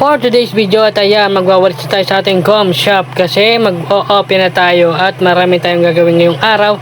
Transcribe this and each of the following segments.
For today's video at ayan, magwawalis tayo sa ating com shop kasi mag-o-open na tayo at marami tayong gagawin ngayong araw.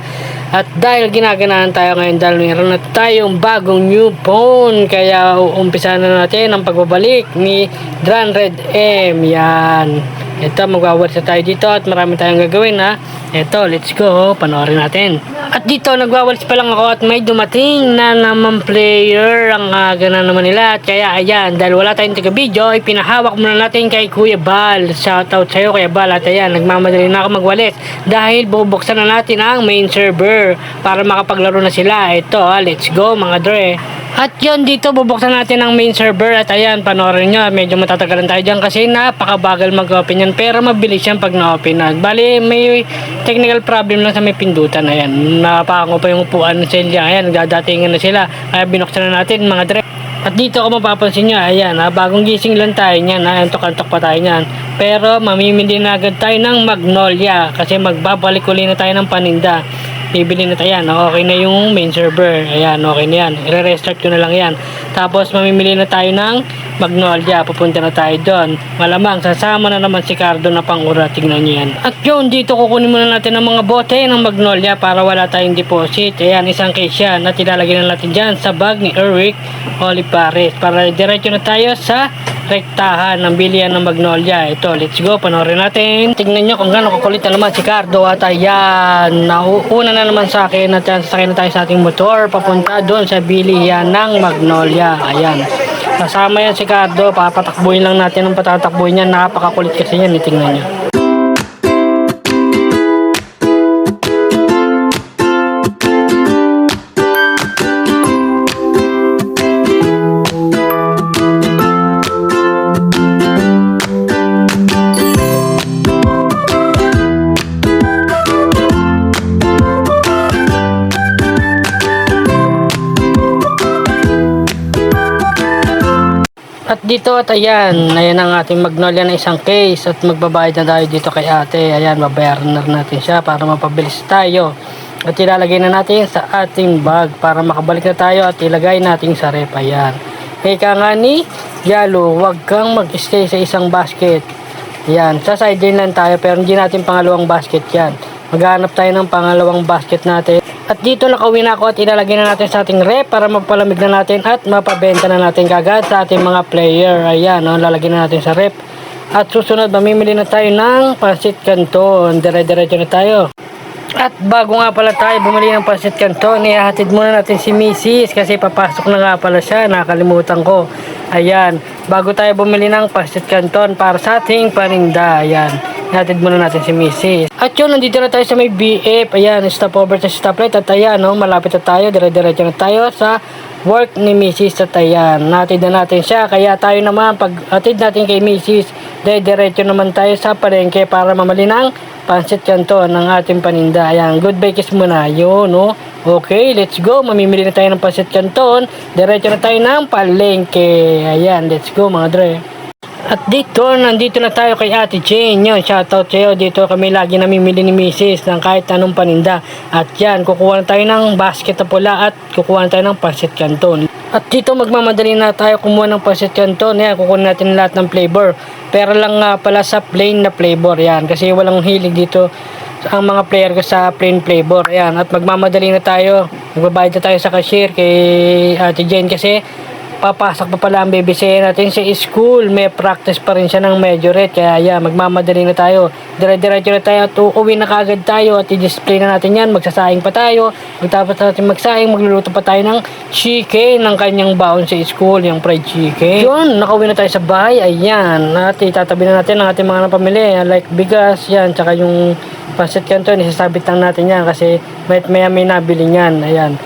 At dahil ginaganahan tayo ngayon dahil mayroon na tayong bagong new phone, kaya umpisa na natin ang pagbabalik ni Dran Red M. Yan. Ito, magwawalis tayo dito at marami tayong gagawin ha. Ito, let's go. Panoorin natin. At dito, nagwawalis pa lang ako at may dumating na naman player. Ang gana naman nila. At kaya, ayan, dahil wala tayong taga-video, ipinahawak muna natin kay Kuya Bal. Shoutout sa'yo, Kuya Bal. At ayan, nagmamadali na ako magwalis. Dahil bubuksan na natin ang main server para makapaglaro na sila. Ito, let's go mga dre. At yun, dito bubuksan natin ang main server. At ayan, panoorin nyo. Medyo matatagalan tayo dyan kasi napakabagal mag-open yan. Pero mabilis yan pag na-open na. Bali, may technical problem lang sa may pindutan. Ayan, napakango pa yung upuan sa sila. Ayan, nagdadatingan na sila. Kaya binuksan na natin mga dre. At dito kung mapapansin nyo, ayan, bagong gising lang tayo niyan. Antok-antok pa tayo niyan. Pero mamimili na agad tayo ng Magnolia kasi magbabalik uli na tayo ng paninda. Bibili na tayo yan. Okay na yung main server. Ayan, okay na yan. I-restart ko na lang yan. Tapos mamimili na tayo ng Magnolia. Pupunta na tayo doon. Malamang sasama na naman si Cardo na pang-ura. Tingnan nyo yan. At yun, dito kukunin muna natin ang mga bote ng Magnolia para wala tayong deposit. Ayan, isang case yan. At ilalagay na natin dyan sa bag ni Eric Olivares. Para diretso na tayo sa rektahan ng bilihan ng Magnolia. Ito, let's go. Panoorin natin. Tingnan nyo kung gano'ng kukulit na naman si Cardo. At ayan, nauuna na naman sa akin at sasakay na tayo sa ating motor papunta doon sa bilihan ng Magnolia. Ayan, kasama yan si Cardo. Papatakbuhin lang natin ang patatakbuhin niya. Napakakulit kasi yan. Tingnan nyo. At dito at ayan ang ating Magnolia na isang case at magbabayad na tayo dito kay ate. Ayan, babayaran na natin siya para mapabilis tayo. At ilalagay na natin sa ating bag para makabalik na tayo at ilagay natin sa rep. Ayan. Ika nga ni Yalo, huwag kang mag-stay sa isang basket. Ayan, sa sideline lang tayo pero hindi natin pangalawang basket yan. Maghanap tayo ng pangalawang basket natin. At dito nakauwi na ako at ilalagay na natin sa ating rep para mapalamig na natin at mapabenta na natin kagad sa ating mga player. Ayan, lalagay na natin sa rep. At susunod, mamimili na tayo ng Pansit Canton. Dire-diretso na tayo. At bago nga pala tayo bumili ng Pansit Canton, ihahatid muna natin si Mrs. kasi papasok na nga pala siya. Nakalimutan ko. Ayan, bago tayo bumili ng Pansit Canton para sa ating paninda. Ayan. Hatid muna natin si Mrs. At yun, nandito na tayo sa may BF. Ayan, stop over sa stoplight. At ayan, malapit na tayo. Dire-diretso na tayo sa work ni Mrs. At ayan, natid na natin siya. Kaya tayo naman, pag atid natin kay Mrs., dire-diretso naman tayo sa palengke para mamali ng Pansit Canton ng ating paninda. Ayan, goodbye kiss muna. Yun, no? Okay, let's go. Mamimili na tayo ng Pansit Canton. Diretso na tayo ng palengke. Ayan, let's go mga dre. At dito, nandito na tayo kay Ate Jane. Yun, shoutout sa'yo. Dito kami lagi namimili ni Mrs. ng kahit anong paninda. At yan, kukuha na tayo ng basket na pula at kukuha na tayo ng Pansit Canton. At dito, magmamadali na tayo kumuha ng Pansit Canton. Yan, kukuha natin lahat ng flavor. Pero lang pala sa plain na flavor. Yan, kasi walang hilig dito ang mga player ko sa plain flavor. Ayan, at magmamadali na tayo. Magbabayad na tayo sa cashier kay Ate Jane kasi papasok pa pala ang babysitter natin sa school. May practice pa rin siya ng majorette. Kaya yan, magmamadali na tayo. Dire-diretso na tayo at uuwi na kagad tayo at i-display na natin yan. Magsasaing pa tayo. Magtapos natin magsaing, magluluto pa tayo ng chicken ng kanyang baon sa school, yung fried chicken. Yun, nakauwi na tayo sa bahay. Ayan, at itatabi na natin ang ating mga napamili. Like bigas, yan, tsaka yung Pansit Canton. Isasabit lang natin yan kasi maya may nabili yan. Ayan,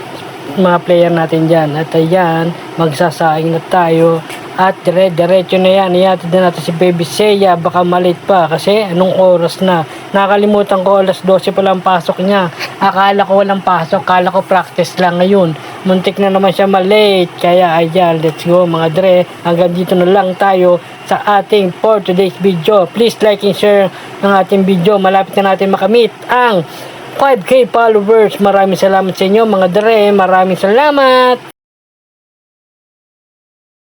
mga player natin dyan. At ayan, magsasaing na tayo at dire-diretso na yan. Ihatid na natin si Baby Seiya. Baka malit pa kasi anong oras na. Nakalimutan ko, alas 12 pa lang pasok niya. Akala ko walang pasok, akala ko practice lang ngayon. Muntik na naman siya malate. Kaya ayan, let's go mga dre. Hanggang dito na lang tayo sa ating for today's video. Please like and share ng ating video. Malapit na natin makamit ang 5K followers. Maraming salamat sa inyo mga dre. Maraming salamat.